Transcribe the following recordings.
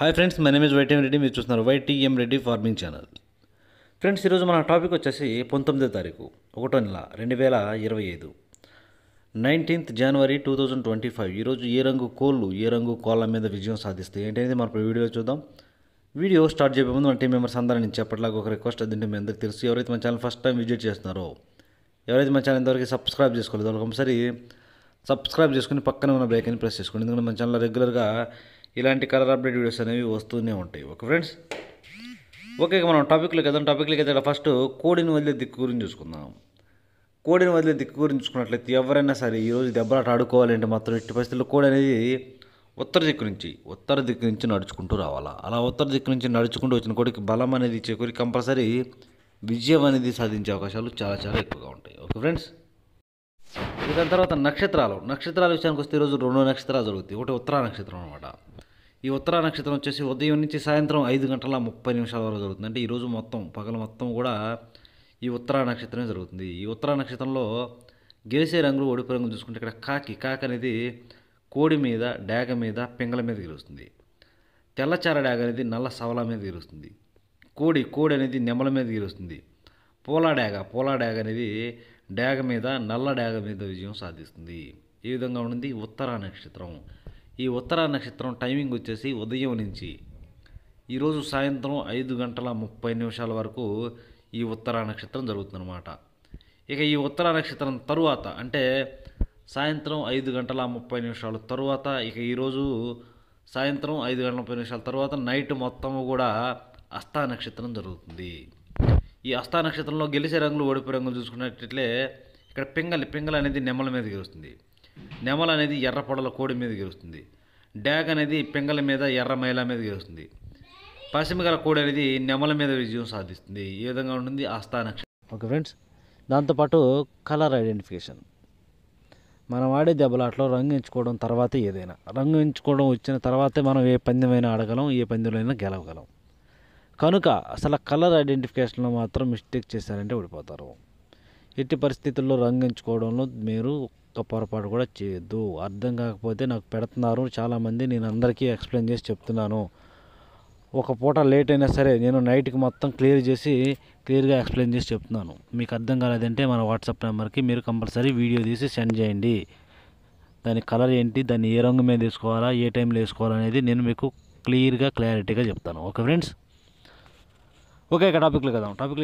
Hi friends, my name is YTM Reddy. మీరు చూస్తున్నారు YTM Reddy farming channel. Friends, ఈరోజు మన టాపిక్ వచ్చేసి 19వ తారీఖు 1వ నెల 2025 19th January 2025. ఈరోజు ఏ రంగు కోళ్ళ మీద విజయం సాధిస్తాయి ఏంటనేది మనం ఇప్పుడు వీడియో చూద్దాం. వీడియో స్టార్ట్ చేయబోయే ముందు మన టీం మెంబర్స్ అందరూ నేను చెప్పట్లాగా ఒక రిక్వెస్ట్. అదంటే మీ అందరికీ తెలుసు, ఎవరైతే మన ఛానల్ ఫస్ట్ టైం విజిట్ చేస్తున్నారో, ఎవరైతే మన ఛానల్ ఇంతవరకు సబ్స్క్రైబ్ చేసుకోలేదో వాళ్ళకి ఒకసారి సబ్స్క్రైబ్ చేసుకుని పక్కన ఉన్న బెల్ ఐకాన్ ప్రెస్ చేసుకోండి. ఎందుకంటే మన ఛానల్లో రెగ్యులర్గా ఇలాంటి కలర్ అప్డేట్ వీడియోస్ అనేవి వస్తూనే ఉంటాయి. ఓకే ఫ్రెండ్స్, ఓకే మనం టాపిక్లోకి వెళ్తే ఫస్ట్ కోడిని వదిలే దిక్కు గురించి చూసుకుందాం. కోడిని వదిలే దిక్కు గురించి చూసుకున్నట్లయితే ఎవరైనా సరే ఈరోజు దెబ్బలాట ఆడుకోవాలంటే మాత్రం ఎట్టి పరిస్థితుల్లో కోడి అనేది ఉత్తర దిక్కు నుంచి నడుచుకుంటూ రావాలా. అలా ఉత్తర దిక్కు నుంచి నడుచుకుంటూ వచ్చిన కోడికి బలం అనేది చేకూరి కంపల్సరీ విజయం అనేది సాధించే అవకాశాలు చాలా చాలా ఎక్కువగా ఉంటాయి. ఓకే ఫ్రెండ్స్, దాని తర్వాత నక్షత్రాల విషయానికి వస్తే ఈరోజు 2 నక్షత్రాలు జరుగుతాయి. ఒకటి ఉత్తరా నక్షత్రం అనమాట. ఈ ఉత్తరా నక్షత్రం వచ్చేసి ఉదయం నుంచి సాయంత్రం 5:30 వరకు జరుగుతుంది. అంటే ఈరోజు పగలు మొత్తం కూడా ఈ ఉత్తరా నక్షత్రమే జరుగుతుంది. ఈ ఉత్తరా నక్షత్రంలో గెలిచే రంగులు, ఓడిపోయే రంగులు చూసుకుంటే ఇక్కడ కాకి అనేది కోడి మీద, డాగ మీద, పింగళ మీద గెలుస్తుంది. తెల్లచార డాగ అనేది నల్ల సవల మీద గెలుస్తుంది. కోడి అనేది నెమల మీద గెలుస్తుంది. పోలా డాగ అనేది డాగ మీద, నల్ల డాగ మీద విజయం సాధిస్తుంది. ఈ విధంగా ఉంది ఉత్తరా నక్షత్రం. ఈ ఉత్తరా నక్షత్రం టైమింగ్ వచ్చేసి ఉదయం నుంచి ఈరోజు సాయంత్రం 5:30 వరకు ఈ ఉత్తరా నక్షత్రం జరుగుతుందన్నమాట. ఇక ఈ ఉత్తరా నక్షత్రం తరువాత అంటే సాయంత్రం 5:30 తరువాత, ఇక ఈరోజు సాయంత్రం 5:30 తర్వాత నైట్ మొత్తము కూడా హస్తా నక్షత్రం జరుగుతుంది. ఈ హస్తా నక్షత్రంలో గెలిచే రంగులు, ఓడిపోయే రంగులు చూసుకున్నట్లయితే ఇక్కడ పింగళ అనేది నెమల మీద గెలుస్తుంది. నెమల అనేది ఎర్ర పొడల కోడి మీద గెలుస్తుంది. డాగ్ అనేది పింగళ మీద, ఎర్ర మైల మీద గెలుస్తుంది. పశ్చిమగల కోడి అనేది నెమల మీద విజయం సాధిస్తుంది. ఈ విధంగా ఉంటుంది హస్తా నక్షత్రం. ఓకే ఫ్రెండ్స్, దాంతోపాటు కలర్ ఐడెంటిఫికేషన్. మనం ఆడే దెబ్బలాట్లో రంగు ఎంచుకోవడం తర్వాతే ఏదైనా. రంగు ఎంచుకోవడం వచ్చిన తర్వాతే మనం ఏ పందెమైనా ఆడగలం, ఏ పందెంలో గెలవగలం. కనుక అసలు కలర్ ఐడెంటిఫికేషన్లో మాత్రం మిస్టేక్ చేశారంటే ఓడిపోతారు. ఎట్టి పరిస్థితుల్లో రంగు ఎంచుకోవడంలో మీరు ఒక్క పొరపాటు కూడా చేయొద్దు. అర్థం కాకపోతే నాకు పెడుతున్నారు చాలామంది, నేను అందరికీ ఎక్స్ప్లెయిన్ చేసి చెప్తున్నాను. ఒక పూట లేట్ అయినా సరే నేను నైట్కి మొత్తం క్లియర్గా ఎక్స్ప్లెయిన్ చేసి చెప్తున్నాను. మీకు అర్థం కాలేదంటే మన వాట్సాప్ నెంబర్కి మీరు కంపల్సరీ వీడియో తీసి సెండ్ చేయండి. దాని కలర్ ఏంటి, దాన్ని ఏ రంగు మీద వేసుకోవాలా, ఏ టైంలో వేసుకోవాలనేది నేను మీకు క్లారిటీగా చెప్తాను. ఓకే ఫ్రెండ్స్, ఓకే ఇక టాపిక్లో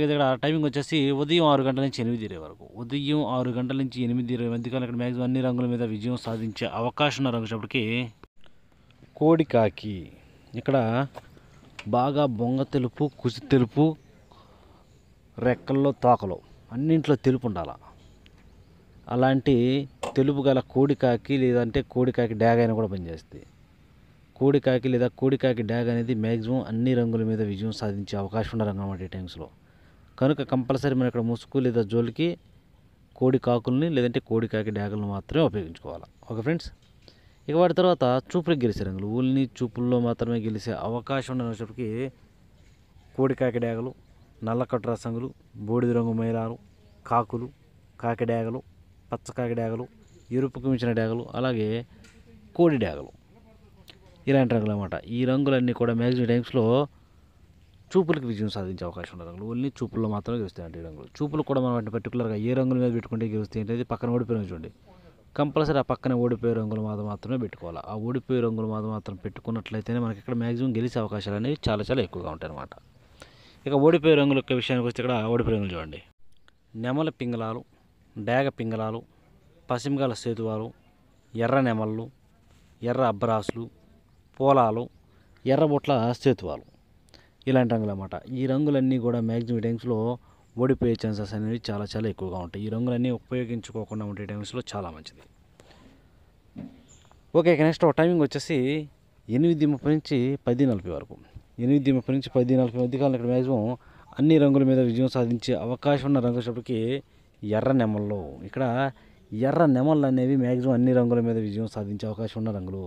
ఇక్కడ టైమింగ్ వచ్చేసి ఉదయం 6 గంటల నుంచి 8 వరకు. ఉదయం 6 గంటల నుంచి 8 మధ్యకాలం ఇక్కడ మ్యాక్సిమం అన్ని రంగుల మీద విజయం సాధించే అవకాశం ఉన్న రంగు చెప్పటికి కోడి కాకి. ఇక్కడ బాగా బొంగ తెలుపు, కుసి తెలుపు, రెక్కల్లో, తోకలో అన్నింట్లో తెలుపు ఉండాలి. అలాంటి తెలుపు గల కోడి కాకి లేదంటే కోడి కాకి డాగ్ అయినా కూడా పనిచేస్తుంది. కోడి కాకి డాగ్ అనేది మ్యాక్సిమం అన్ని రంగుల మీద విజయం సాధించే అవకాశం ఉన్న రంగు అన్నమాట ఈ టైమ్స్లో. కనుక కంపల్సరీ మనం ఇక్కడ ముసుగు లేదా జోలికి కోడి కాకుల్ని లేదంటే కోడి కాకి డాగులను మాత్రమే ఉపయోగించుకోవాలి. ఓకే ఫ్రెండ్స్, ఇక వాటి తర్వాత చూపులకు గెలిచే రంగులు, ఊళ్ళని చూపుల్లో మాత్రమే గెలిచే అవకాశం ఉన్న రంగులకి కోడి కాకి డాగలు, నల్లకట్టు రసంగులు, బూడిద రంగు మైలాలు, కాకులు, కాకి డాగలు, పచ్చ కాకి డాగలు, ఎరుపుకు మించిన డాగలు, అలాగే కోడి డాగలు, ఇలాంటి రంగులు అన్నమాట. ఈ రంగులన్నీ కూడా మ్యాక్సిమం టైమ్స్లో చూపులకు విజయం సాధించే అవకాశం ఉన్న రంగులు. ఓన్లీ చూపుల్లో మాత్రమే గెలుస్తాయి అంటే ఈ రంగులు. చూపులు కూడా మనం వాటిని పర్టికులర్గా ఏ రంగుల మీద పెట్టుకుంటే గెలుస్తాయి అనేది పక్కన ఓడిపోయిన చూడండి. కంపల్సరీ ఆ పక్కన ఓడిపోయే రంగుల మీద మాత్రమే పెట్టుకోవాలి. ఆ ఓడిపోయే రంగుల మీద మాత్రం పెట్టుకున్నట్లయితేనే మనకి ఇక్కడ మ్యాక్సిమం గెలిచే అవకాశాలు అనేవి చాలా చాలా ఎక్కువగా ఉంటాయి అన్నమాట. ఇక ఓడిపోయే రంగుల యొక్క విషయానికి వస్తే ఇక్కడ ఓడిపోయే రంగులు చూడండి. నెమల పింగళాలు, డాగ పింగళాలు, పశ్చిమగల సేతువాలు, ఎర్ర నెమళ్ళు, ఎర్ర అబ్బరాసులు, పోలాలు, ఎర్రబొట్ల సేతువాలు, ఇలాంటి రంగులు అన్నమాట. ఈ రంగులన్నీ కూడా మ్యాక్సిమం టైమ్స్లో ఓడిపోయే ఛాన్సెస్ అనేవి చాలా చాలా ఎక్కువగా ఉంటాయి. ఈ రంగులన్నీ ఉపయోగించుకోకుండా ఉండే టైమ్స్లో చాలా మంచిది. ఓకే ఇక నెక్స్ట్ టైమింగ్ వచ్చేసి 8:30 నుంచి 10:40 వరకు. 8:30 నుంచి 10:40 మధ్యకాలం ఇక్కడ మ్యాక్సిమం అన్ని రంగుల మీద విజయం సాధించే అవకాశం ఉన్న రంగు వచ్చేటప్పటికి ఎర్ర నెమళ్ళు. ఇక్కడ ఎర్ర నెమళ్ళు అనేవి మ్యాక్సిమం అన్ని రంగుల మీద విజయం సాధించే అవకాశం ఉన్న రంగులు.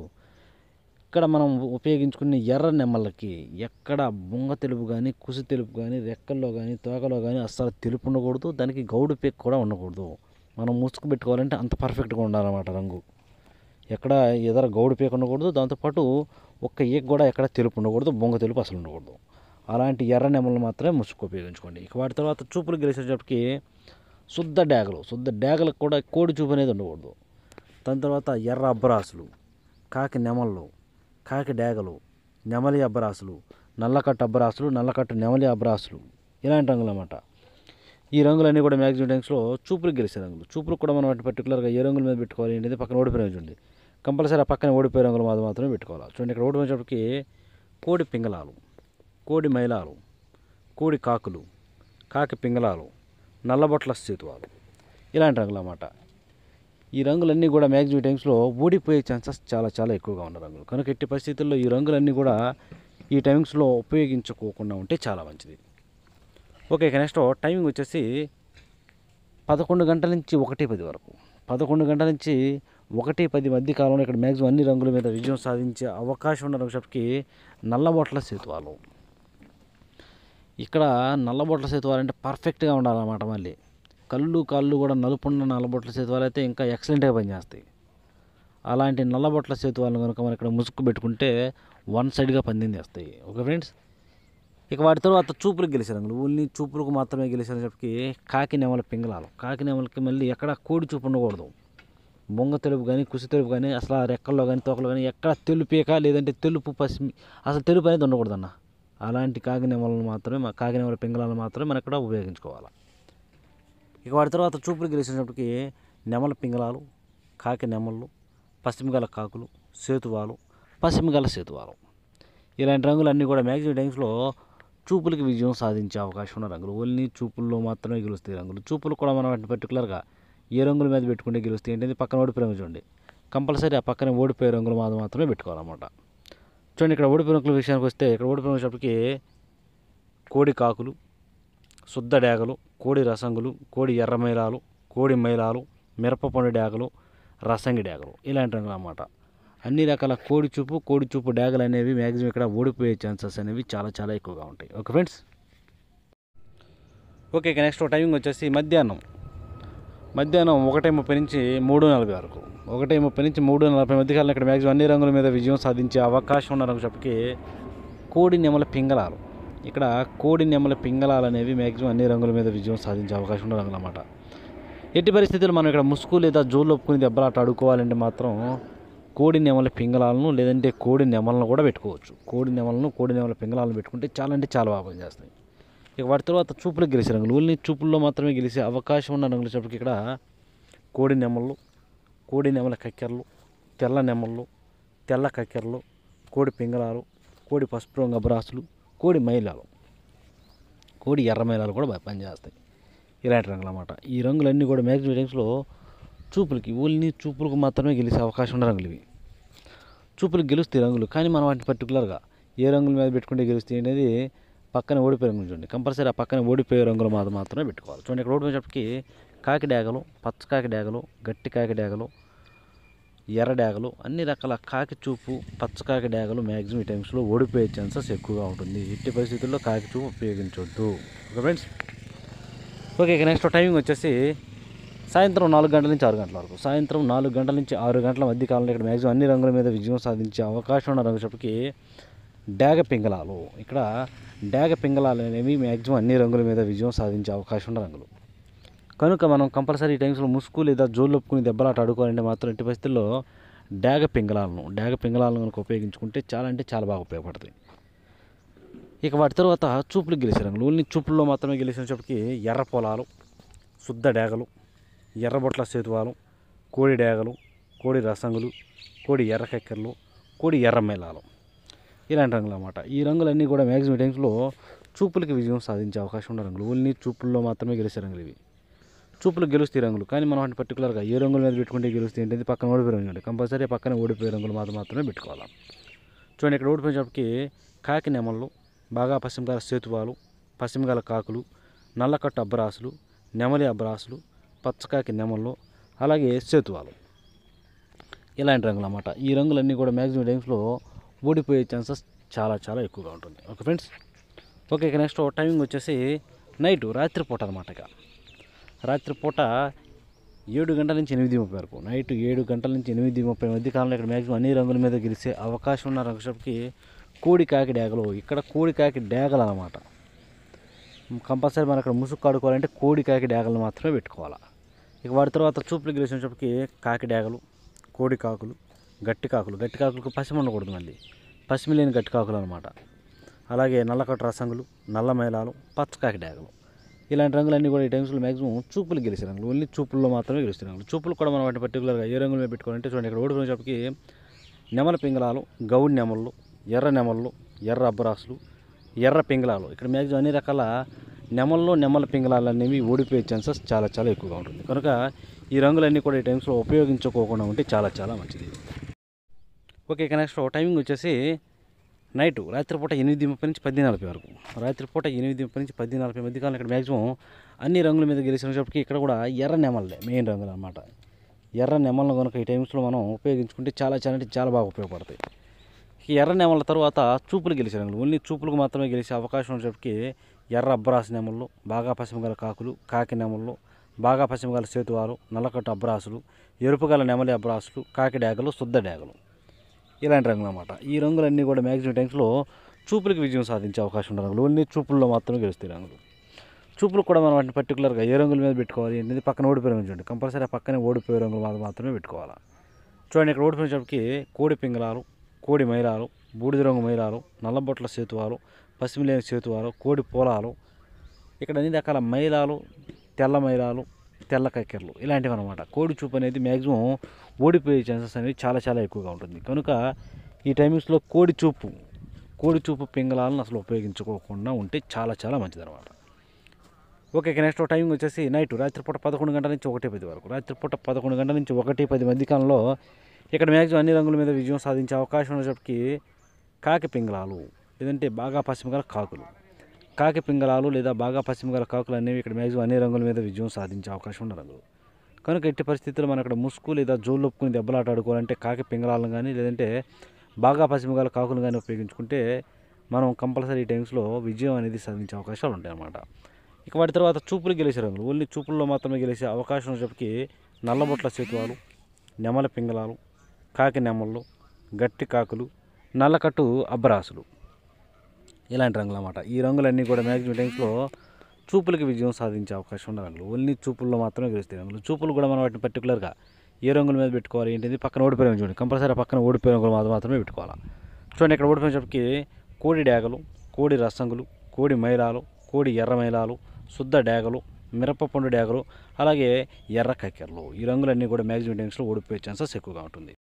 ఇక్కడ మనం ఉపయోగించుకునే ఎర్ర నెమళ్ళకి ఎక్కడ బొంగ తెలుపు కానీ, కుసి తెలుపు కానీ, రెక్కల్లో కానీ, తోకలో కానీ అస్సలు తెలుపు ఉండకూడదు. దానికి గౌడు పేక్ కూడా ఉండకూడదు. మనం ముసుగు పెట్టుకోవాలంటే అంత పర్ఫెక్ట్గా ఉండాలన్నమాట రంగు. ఎక్కడ ఎదర గౌడు పేక ఉండకూడదు. దాంతోపాటు ఒక్క ఈక కూడా ఎక్కడ తెలుపు ఉండకూడదు, బొంగ తెలుపు అసలు ఉండకూడదు. అలాంటి ఎర్ర నెమలు మాత్రమే ముసుగు ఉపయోగించుకోండి. ఇక వాటి తర్వాత చూపులు గెలిచేటప్పటికి శుద్ధ డేగలకు కూడా కోడి చూపు అనేది ఉండకూడదు. దాని తర్వాత ఎర్ర అబ్బరాసులు, కాకి నెమళ్ళు, కాకి డేగలు, నెమలి అబ్బరాసులు, నల్లకట్టు అబ్బరాసులు, నల్లకట్టు నెమలి అబ్బరాసులు, ఇలాంటి రంగులు అన్నమాట. ఈ రంగులన్నీ కూడా మ్యాక్సిమం టైమ్స్లో చూపులకు గెలిచే రంగులు. చూపులకు కూడా మనం వాటి పర్టికులర్గా ఏ రంగుల మీద పెట్టుకోవాలి ఏంటంటే పక్కన ఓడిపోయిన చూడండి, కంపల్సరీ ఆ పక్కన ఓడిపోయే రంగులు మాత్రమే పెట్టుకోవాలి. చూడండి ఇక్కడ ఓడిపోయేటప్పటికి కోడి పింగళాలు, కోడి మైలాలు, కోడి కాకులు, కాకి పింగళాలు, నల్లబొట్ల సేతువాలు, ఇలాంటి రంగులు అన్నమాట. ఈ రంగులన్నీ కూడా మ్యాక్సిమం టైమ్స్లో ఓడిపోయే ఛాన్సెస్ చాలా ఎక్కువగా ఉన్న రంగులు. కనుక ఎట్టి పరిస్థితుల్లో ఈ రంగులన్నీ కూడా ఈ టైమ్స్లో ఉపయోగించుకోకుండా ఉంటే చాలా మంచిది. ఓకే, ఇక నెక్స్ట్ టైమింగ్ వచ్చేసి 11 గంటల నుంచి 1:10 వరకు. 11 గంటల నుంచి 1:10 మధ్య కాలంలో ఇక్కడ మ్యాక్సిమం అన్ని రంగుల మీద విజయం సాధించే అవకాశం ఉన్న రంగుకి నల్లబొట్ల సేతువాలు. ఇక్కడ నల్లబొట్ల సేతువాలు అంటే పర్ఫెక్ట్గా ఉండాలన్నమాట. మళ్ళీ కాళ్ళు కూడా నలుపున్న నల్లబొట్ల సేతువాలు అయితే ఇంకా ఎక్సలెంట్గా పనిచేస్తాయి. అలాంటి నల్లబొట్ల సేతువాలను కనుక మనం ఇక్కడ ముసుగు పెట్టుకుంటే వన్ సైడ్గా పందెం చేస్తాయి. ఓకే ఫ్రెండ్స్, ఇక వాటి తర్వాత చూపులకు గెలిచే రంగులు, ఓన్లీ చూపులకు మాత్రమే గెలిచేటప్పటికి కాకి నెమల పింగళాలు. కాకి నెమలకి మళ్ళీ ఎక్కడ కోడి చూపు ఉండకూడదు. బొంగ తెలుపు కానీ, కుసి తెలుపు కానీ, అసలు ఆ రెక్కల్లో కానీ, తోకలు కానీ ఎక్కడ తెలుపేక లేదంటే తెలుపు పసిమి అసలు తెలుపు అనేది ఉండకూడదన్న. అలాంటి కాకి నెమల పింగళాలను మాత్రమే మనం ఇక్కడ ఉపయోగించుకోవాలి. ఇక వాటి తర్వాత చూపులు గెలిచేటప్పటికి నెమల పింగళాలు, కాకి నెమళ్ళు, పశ్చిమగల కాకులు, సేతువాలు, పశ్చిమగల సేతువాలు, ఇలాంటి రంగులన్నీ కూడా మ్యాక్సిమం టైమ్స్లో చూపులకి విజయం సాధించే అవకాశం ఉన్న రంగులు. ఓన్లీ చూపుల్లో మాత్రమే గెలుస్తాయి రంగులు. చూపులు కూడా మనం వాటిని పర్టికులర్గా ఏ రంగుల మీద పెట్టుకుంటే గెలుస్తాయి ఏంటంటే పక్కన ఓడిపోయే రంగు చూడండి, కంపల్సరీ ఆ పక్కన ఓడిపోయే రంగులు మాత్రమే పెట్టుకోవాలన్నమాట. చూడండి ఇక్కడ ఓడిపోయే రంగుల విషయానికి వస్తే ఇక్కడ ఓడిపోయిన వచ్చేటప్పటికి కోడి కాకులు, శుద్ధ డేగలు, కోడి రసంగులు, కోడి ఎర్రమైలాలు, కోడి మైలాలు, మిరపపండు డేగలు, రసంగి డేగలు, ఇలాంటి రంగులు అన్నమాట. అన్ని రకాల కోడి చూపు డ్యాగలు అనేవి మ్యాక్సిమం ఇక్కడ ఓడిపోయే ఛాన్సెస్ అనేవి చాలా ఎక్కువగా ఉంటాయి. ఓకే ఫ్రెండ్స్, ఓకే ఇక నెక్స్ట్ టైమింగ్ వచ్చేసి మధ్యాహ్నం 1:30 నుంచి 3:40 వరకు. 1:30 నుంచి 3:40 మధ్య కాలంలో ఇక్కడ మ్యాక్సిమం అన్ని రంగుల మీద విజయం సాధించే అవకాశం ఉన్న రంగు చెప్పకి కోడి నెమల పింగళాలు. ఇక్కడ కోడి నెమల పింగళాలు అనేవి మ్యాక్సిమం అన్ని రంగుల మీద విజయం సాధించే అవకాశం ఉన్న రంగులు అన్నమాట. ఎట్టి పరిస్థితుల్లో మనం ఇక్కడ ముసుగు లేదా జోలు ఒప్పుకుని దెబ్బలాట ఆడుకోవాలంటే మాత్రం కోడి నెమల పింగళాలను లేదంటే కోడి నెమలను కూడా పెట్టుకోవచ్చు. కోడి నెమల పింగళాలను పెట్టుకుంటే చాలా బాగా పనిచేస్తాయి. ఇక వాటి తర్వాత చూపులకు గెలిచే రంగులు, ఓన్లీ చూపుల్లో మాత్రమే గెలిచే అవకాశం ఉన్న రంగులు చెప్పటికి ఇక్కడ కోడి నెమళ్ళు, కోడి నెమల కక్కెరలు, తెల్ల నెమళ్ళు, తెల్ల కక్కెరలు, కోడి పింగళాలు, కోడి పసుపు రంగు అబ్రాసులు, కోడి మైలాలు, కోడి ఎర్ర మైలాలు కూడా బాగా పనిచేస్తాయి. ఇలాంటి రంగులు అన్నమాట. ఈ రంగులన్నీ కూడా మ్యాక్సిమం టైమ్స్లో ఓన్లీ చూపులకు మాత్రమే గెలిచే అవకాశం ఉన్న రంగులు ఇవి. చూపులకు గెలుస్తాయి రంగులు, కానీ మనం వాటిని పర్టికులర్గా ఏ రంగుల మీద పెట్టుకుంటే గెలుస్తాయి అనేది పక్కన ఓడిపోయే రంగులు చూడండి, కంపల్సరీ ఆ పక్కన ఓడిపోయే రంగులు మాత్రమే పెట్టుకోవాలి. చూడండి ఇక్కడ ఓడిపోయేటప్పటికి కాకి డేగలు, పచ్చ కాకి డేగలు, గట్టి కాకి డేగలు, ఎర్ర డేగలు, అన్ని రకాల కాకి చూపు పచ్చ కాకి డేగలు మ్యాక్సిమం టైమ్స్లో ఓడిపోయే ఛాన్సెస్ ఎక్కువగా ఉంటుంది. ఎట్టి పరిస్థితుల్లో కాకి చూపు ఉపయోగించవద్దు. ఓకే ఫ్రెండ్స్, ఓకే ఇక నెక్స్ట్ టైమింగ్ వచ్చేసి సాయంత్రం 4 గంటల నుంచి 6 గంటల వరకు. సాయంత్రం 4 గంటల నుంచి 6 గంటల మధ్య కాలంలో ఇక్కడ మ్యాక్సిమం అన్ని రంగుల మీద విజయం సాధించే అవకాశం ఉన్న రంగు చెప్పకి డాగ పింగళాలు. ఇక్కడ డాగ పింగళాలు అనేవి మ్యాక్సిమం అన్ని రంగుల మీద విజయం సాధించే అవకాశం ఉన్న రంగులు. కనుక మనం కంపల్సరీ టైమ్స్లో ముసుగు లేదా జోలు ఒప్పుకుని దెబ్బలాట ఆడుకోవాలంటే మాత్రం ఎట్టి పరిస్థితుల్లో డాగ పింగళాలను కనుక ఉపయోగించుకుంటే చాలా బాగా ఉపయోగపడతాయి. ఇక వాటి తర్వాత చూపులకు గెలిచే రంగులు, ఓన్లీ చూపుల్లో మాత్రమే గెలిచినప్పటికీ ఎర్ర పొలాలు, శుద్ధ డేగలు, ఎర్రబొట్ల సేతువాలు, కోడి డేగలు, కోడి రసంగులు, కోడి ఎర్ర కక్కెరలు, కోడి ఎర్ర మైలాలు, ఇలాంటి రంగులు అన్నమాట. ఈ రంగులన్నీ కూడా మ్యాక్సిమం టైమ్స్లో చూపులకి విజయం సాధించే అవకాశం ఉన్న రంగులు. ఓన్లీ చూపుల్లో మాత్రమే గెలిచే రంగులు ఇవి. చూపులకు గెలుస్తాయి రంగులు, కానీ మనం వాటిని పర్టికులర్గా ఏ రంగుల మీద పెట్టుకుంటే గెలుస్తాయి ఏంటంటే పక్కన ఓడిపోయే రంగులు, కంపల్సరీ పక్కన ఓడిపోయే రంగులు మాత్రమే పెట్టుకోవాలి. చూడండి ఇక్కడ ఓడిపోయేటప్పటికి కాకి నెమళ్ళు, బాగా పశ్చిమగల సేతువాలు, పశ్చిమగల కాకులు, నల్లకట్టు అబ్బరాసులు, నెమలి అబ్బరాసులు, పచ్చకాకి నెమళ్ళు, అలాగే సేతువాలు, ఇలాంటి రంగులు అన్నమాట. ఈ రంగులన్నీ కూడా మ్యాక్సిమం టైమ్స్లో ఓడిపోయే ఛాన్సెస్ చాలా ఎక్కువగా ఉంటుంది. ఓకే ఫ్రెండ్స్, ఓకే ఇక నెక్స్ట్ టైమింగ్ వచ్చేసి రాత్రిపూట అనమాట. ఇక రాత్రిపూట 7 గంటల నుంచి 8:30 వరకు, నైట్ 7 గంటల నుంచి 8:30 మధ్య కాలంలో ఇక్కడ మ్యాక్సిమం అన్ని రంగుల మీద గెలిచే అవకాశం ఉన్న రంగుషప్కి కోడి కాకి డేగలు. ఇక్కడ కోడి కాకి డేగలు అన్నమాట. కంపల్సరీ మనం అక్కడ ముసుగు కాడుకోవాలంటే కోడి కాకి డేగలు మాత్రమే పెట్టుకోవాలి. ఇక వాటి తర్వాత చూపులు గెలిచినప్పటికి కాకి డేగలు, కోడి కాకులు, గట్టి కాకులు. గట్టి కాకులకు పసిమి ఉండకూడదు, మళ్ళీ పసిమి లేని గట్టి కాకులు అనమాట. అలాగే నల్లకట్టు రసంగులు, నల్ల మైలాలు, పచ్చకాకి డేగలు. ఇలాంటి రంగులన్నీ కూడా ఈ టైమ్స్లో మ్యాక్సిమం చూపులు గెలిచే రంగులు. ఓన్లీ చూపుల్లో మాత్రమే గెలుస్తాయి రంగులు. చూపులు కూడా మనం వాటిని పర్టికులర్గా ఏ రంగుల మీద పెట్టుకోవాలంటే చూడండి, ఇక్కడ ఓడిపోయినప్పటికి నెమల పింగళాలు, గౌడి నెమళ్ళు, ఎర్ర నెమళ్ళు, ఎర్ర అబ్బరాసులు, ఎర్ర పింగళాలు. ఇక్కడ మ్యాక్సిమం అన్ని రకాల నెమల పింగళాలు అనేవి ఓడిపోయే ఛాన్సెస్ చాలా చాలా ఎక్కువగా ఉంటుంది. కనుక ఈ రంగులన్నీ కూడా ఈ టైమ్స్లో ఉపయోగించుకోకుండా ఉంటే చాలా చాలా మంచిది. ఓకే, ఇక నెక్స్ట్ టైమింగ్ వచ్చేసి నైటు రాత్రిపూట 8:30 నుంచి 10:40 వరకు. రాత్రిపూట 8:30 నుంచి 10:40 మధ్యకాలం ఇక్కడ మ్యాక్సిమం అన్ని రంగుల మీద గెలిచినప్పటికీ ఇక్కడ కూడా ఎర్ర నెమలే మెయిన్ రంగులు అనమాట. ఎర్ర నెమలను కనుక ఈ టైమ్స్లో మనం ఉపయోగించుకుంటే చాలా చాలా అంటే చాలా బాగా ఉపయోగపడతాయి. ఈ ఎర్ర నెమల తర్వాత చూపులు గెలిచే రంగులు. ఓన్లీ చూపులకు మాత్రమే గెలిచే అవకాశం ఉన్నప్పటికీ ఎర్ర అబ్బరాసు నెమళ్ళు, బాగా పశ్చిమగల కాకులు, కాకి నెమళ్ళు, బాగా పశ్చిమగల సేతువాలు, నల్లకట్టు అబ్బరాసులు, ఎరుపుగల నెమలి అబ్బరాసులు, కాకి డేగలు, శుద్ధ డేగలు. ఇలాంటి రంగులు అన్నమాట. ఈ రంగులన్నీ కూడా మ్యాక్సిమం టైమ్స్లో చూపులకు విజయం సాధించే అవకాశం ఉన్న రంగులు. ఓన్లీ చూపుల్లో మాత్రమే గెలుస్తాయి రంగులు. చూపులు కూడా మనం వాటిని పర్టికులర్గా ఏ రంగుల మీద పెట్టుకోవాలి ఏంటంటే పక్కన ఓడిపోయే రంగులు చూడండి. కంపల్సరీ ఆ పక్కనే ఓడిపోయే రంగులు మాత్రమే పెట్టుకోవాలి. చూడండి, ఇక్కడ ఓడిపోయినప్పటికీ కోడి పింగళాలు, కోడి మైలాలు, బూడిద రంగు మైలాలు, నల్లబొట్ల సేతువాలు, పసిమిలేని సేతువాలు, కోడి పోలాలు. ఇక్కడ అన్ని రకాల మైలాలు, తెల్ల మైలాలు, తెల్ల కక్కెరలు ఇలాంటివి అనమాట. కోడి చూపు అనేది మ్యాక్సిమం ఓడిపోయే ఛాన్సెస్ అనేవి చాలా చాలా ఎక్కువగా ఉంటుంది. కనుక ఈ టైమింగ్స్లో కోడి చూపు పింగళాలను అసలు ఉపయోగించుకోకుండా ఉంటే చాలా చాలా మంచిదన్నమాట. ఓకే, నెక్స్ట్ టైమింగ్ వచ్చేసి నైట్ రాత్రిపూట 11 గంటల నుంచి 1:10 వరకు. రాత్రిపూట 11 గంటల నుంచి 1:10 మధ్యకాలంలో ఇక్కడ మ్యాక్సిమం అన్ని రంగుల మీద విజయం సాధించే అవకాశం ఉన్నప్పటికీ కాకి పింగళాలు లేదంటే బాగా పశ్చిమగల కాకులు. కాకి పింగళాలు లేదా బాగా పశ్చిమగల కాకులు అనేవి ఇక్కడ మ్యాక్సిమం అన్ని రంగుల మీద విజయం సాధించే అవకాశం ఉన్న రంగులు. కనుక ఎట్టి పరిస్థితుల్లో మనం అక్కడ ముసుగు లేదా జోలు ఒప్పుకుని దెబ్బలాట ఆడుకోవాలంటే కాకి పింగళాలను కానీ లేదంటే బాగా పశ్చిమగల కాకులు కానీ ఉపయోగించుకుంటే మనం కంపల్సరీ టైమ్స్లో విజయం అనేది సాధించే అవకాశాలు ఉంటాయి అన్నమాట. ఇక వాటి తర్వాత చూపులు గెలిచే రంగులు. ఓన్లీ చూపుల్లో మాత్రమే గెలిచే అవకాశం ఉన్నప్పటికీ నల్లబొట్ల సేతువాలు, నెమల పింగళాలు, కాకి నెమళ్ళు, గట్టి కాకులు, నల్లకట్టు అబ్బరాసులు ఇలాంటి రంగులు అన్నమాట. ఈ రంగులన్నీ కూడా మ్యాక్సిమం టైమ్స్లో చూపులకి విజయం సాధించే అవకాశం ఉన్న రంగులు. ఓన్లీ చూపుల్లో మాత్రమే గెలుస్తాయి రంగులు. చూపులు కూడా మనం వాటిని పర్టికులర్గా ఏ రంగుల మీద పెట్టుకోవాలి ఏంటిది పక్కన ఓడిపోయిన చూడండి. కంపల్సరీ పక్కన ఓడిపోయిన రంగులు మాత్రమే పెట్టుకోవాలి. చూడండి, ఇక్కడ ఓడిపోయినప్పటికీ కోడి డేగలు, కోడి రసంగులు, కోడి మైలాలు, కోడి ఎర్ర మైలాలు, శుద్ధ డేగలు, మిరపపండు డేగలు, అలాగే ఎర్ర కక్కెరలు. ఈ రంగులన్నీ కూడా మ్యాక్సిమం టైమ్స్లో ఓడిపోయే ఛాన్సెస్ ఎక్కువగా ఉంటుంది.